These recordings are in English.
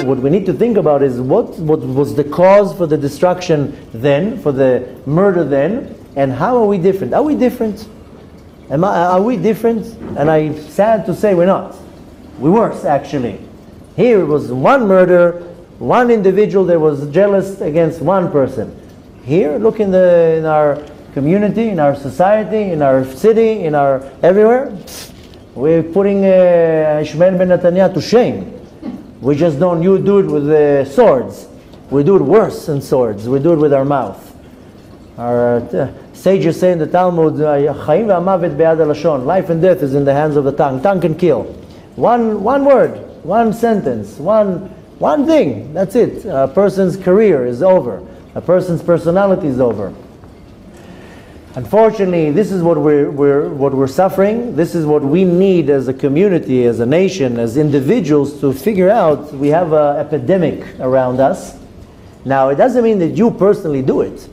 What we need to think about is what was the cause for the destruction then, for the murder then, and how are we different? Are we different? Are we different? And I'm sad to say we're not. We're worse, actually. Here it was one murder, one individual that was jealous against one person. Here, look in our community, in our society, in our city, in our everywhere, we're putting Ishmael ben Netanyah to shame. We just don't do it with swords. We do it worse than swords. We do it with our mouth. Our sages say in the Talmud, life and death is in the hands of the tongue. Tongue can kill. One word, one sentence, one thing. That's it. A person's career is over. A person's personality is over. Unfortunately, this is what we're suffering. This is what we need as a community, as a nation, as individuals to figure out. We have an epidemic around us. Now, it doesn't mean that you personally do it,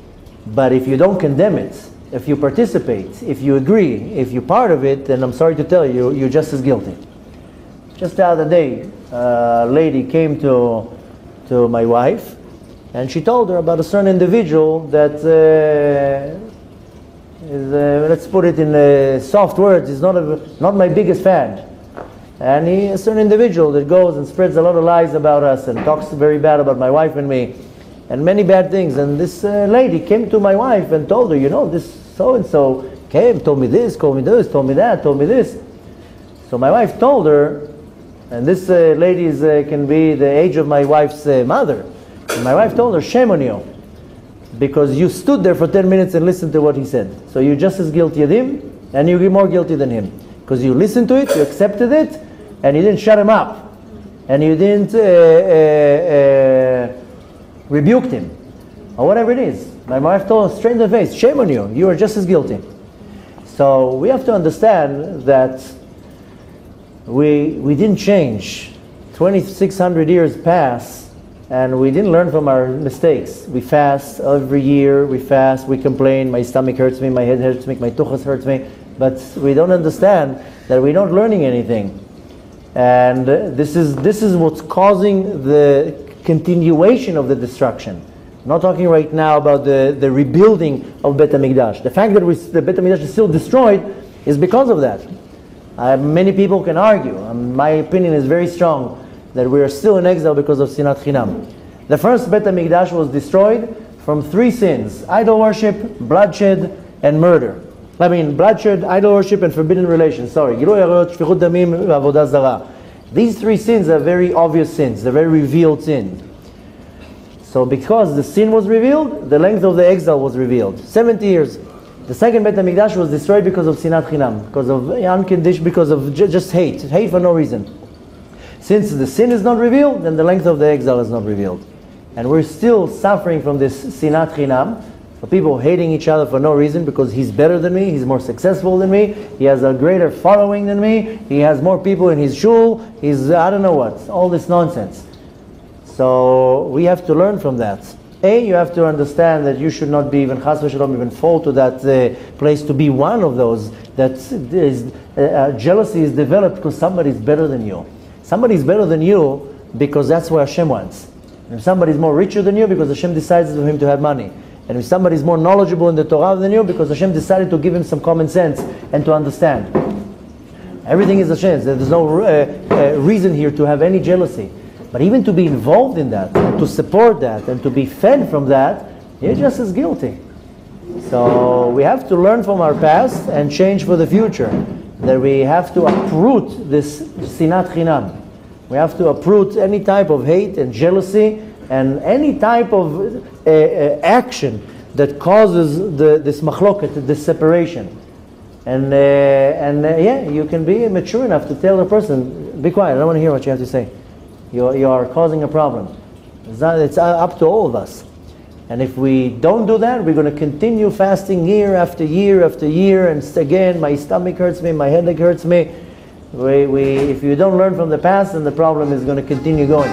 but if you don't condemn it, if you participate, if you agree, if you're part of it, then I'm sorry to tell you, you're just as guilty. Just the other day, a lady came to my wife, and she told her about a certain individual that let's put it in soft words, he's not my biggest fan. And he's a certain individual that goes and spreads a lot of lies about us and talks very bad about my wife and me and many bad things. And this lady came to my wife and told her, you know, this so-and-so came, told me this, told me this, told me that, told me this. So my wife told her, and this lady can be the age of my wife's mother. And my wife told her, shame on you, because you stood there for 10 minutes and listened to what he said. So you're just as guilty as him, and you're more guilty than him. Because you listened to it, you accepted it, and you didn't shut him up. And you didn't rebuke him. Or whatever it is. My wife told us straight in the face, shame on you, you are just as guilty. So we have to understand that we didn't change. 2,600 years passed, and we didn't learn from our mistakes. We fast every year, we complain, my stomach hurts me, my head hurts me, my tuchas hurts me, but we don't understand that we're not learning anything. And this is what's causing the continuation of the destruction. I'm not talking right now about the rebuilding of Bet HaMikdash. The fact that the Bet HaMikdash is still destroyed is because of that. Many people can argue, my opinion is very strong, that we are still in exile because of Sinat Chinam. The first Bet HaMikdash was destroyed from 3 sins: idol worship, bloodshed, and murder. I mean, bloodshed, idol worship, and forbidden relations. Sorry. These 3 sins are very obvious sins. They're very revealed sins. So because the sin was revealed, the length of the exile was revealed. 70 years. The second Bet HaMikdash was destroyed because of Sinat Chinam, because of unconditioned, because of just hate for no reason. Since the sin is not revealed, then the length of the exile is not revealed. And we're still suffering from this Sinat Chinam, for people hating each other for no reason, because he's better than me, he's more successful than me, he has a greater following than me, he has more people in his shul, he's I don't know what, all this nonsense. So we have to learn from that. You have to understand that you should not be even chas v'shalom, even fall to that place to be one of those that jealousy is developed because somebody's better than you. Somebody's better than you because that's what Hashem wants. And if somebody's more richer than you, because Hashem decides for him to have money. And if somebody's more knowledgeable in the Torah than you, because Hashem decided to give him some common sense and to understand. Everything is Hashem. There's no reason here to have any jealousy. But even to be involved in that, and to support that, and to be fed from that, you're just as guilty. So we have to learn from our past and change for the future. That we have to uproot this Sinat Chinam. We have to uproot any type of hate and jealousy and any type of action that causes this machloket, this separation. And you can be mature enough to tell a person, be quiet, I don't want to hear what you have to say. You are causing a problem. It's up to all of us. And if we don't do that, we're going to continue fasting year after year after year, and again, my stomach hurts me, my headache hurts me. If you don't learn from the past, then the problem is going to continue going.